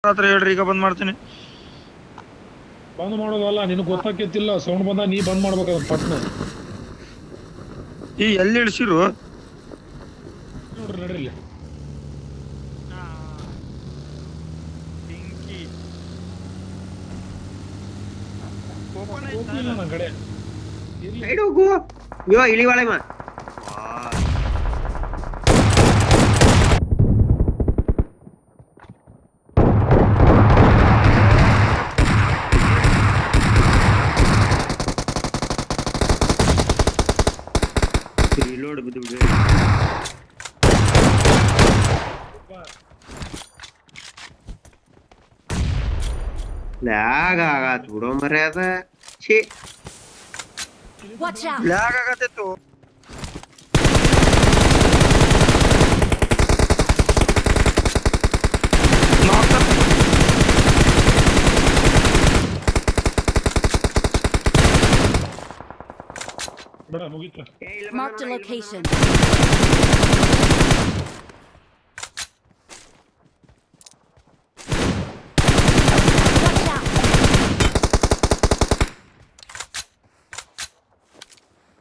ರಾತ್ರಿ ಹೇಳ್ರಿ, ಈಗ ಬಂದ್ ಮಾಡ್ತೀನಿ. ಬಂದ್ ಮಾಡೋದಲ್ಲ, ನಿನಗೆ ಗೊತ್ತಾಕೈತಿಲ್ಲ. ಸೌಂಡ್ ಬಂದ ನೀ ಬಂದ್ ಮಾಡ್ಬೇಕದ ಪಟ್ನ. ಈ ಎಲ್ಲಿ ಇಳಿಸಿರು ನೋಡ್ರಿ ನಡ್ರಿ ಇಲ್ಲಿ. ಹೋಗ್ಲಿಲ್ಲ ನನ್ ಕಡೆ. ಸೈಡ್ ಹೋಗು. ಅಯ್ಯೋ ಇಳಿವಾಳೆ ಮಾ ರಿಲೋಡ್ ಬಿದ್ದು ಬಿಡು. ಲ್ಯಾಗ್ ಆಗತ್ ಬಿಡೋ ಮರ್ಯಾದ. ಛೀ Watch out! ಲ್ಯಾಗ್ ಆಗತ್ತಿತ್ತು. ಬೇಡ ಮುಗೀತ. Marked a location. Watch out!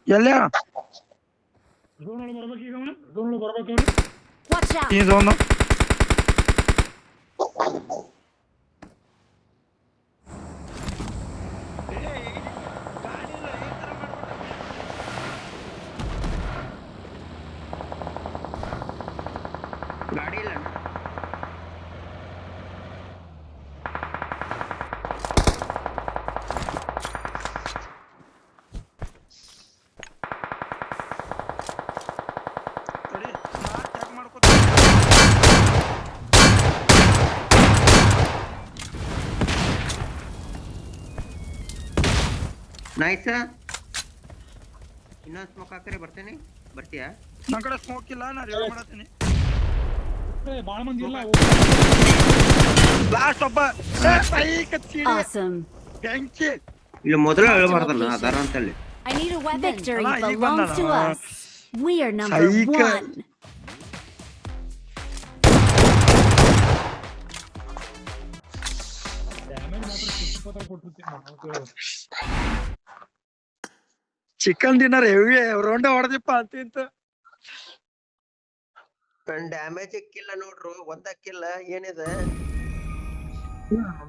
ಎಲ್ಲೇ ಝೋನ್ ಒಳಗೆ ಬರ್ಬೇಕು ಈಗ ಅವನು. ಝೋನ್ ಒಳಗೆ ಬರ್ಬೇಕು ಅವನು. Watch out! ಈ ಝೋನ್ ಗಾಡಿ ಇಲ್ಲ. ಚೆಕ್ ಮಾಡ್ಕೊ. ನೈಸ್. ಇನ್ನೊಂದು ಸ್ಮೋಕ್ ಹಾಕ್ರೆ ಬರ್ತೇನೆ. ಬರ್ತೀಯಾ? ನನ್ ಕಡೆ ಸ್ಮೋಕ್ ಇಲ್ಲ, ನಾ ರಿವೈವ್ ಮಾಡತ್ತೀನಿ. ಬಾಳ ಮಂದಿ ಇಲ್ಲ. ಲಾಸ್ಟ್ ಒಬ್ಬ Awesome. ಬೆಂಕಿ. ಇಲ್ಲಿ ಮೊದಲು ಹೇಳ್ಬಾರ್ದಲ್ಲ ಅದಾರ ಅಂತಲ್ಲಿ. I need a weapon. Victory Ala, belongs iban to na. us. We are number Saika. 1. Damage ಮಾತ್ರ 20 ಕೊಟ್ಟಿರ್ತೀನಿ ನಾನು. ಚಿಕನ್ ಡಿನ್ನರ್ ಹೆವಿ ರೌಂಡ ಹೊಡೆದಿಪ್ಪ ಅಂತ. ಡ್ಯಾಮೇಜ್ ಕಿಲ್ಲ ನೋಡ್ರು, ಒಂದಕ್ಕಿಲ್ಲ ಏನಿದೆ.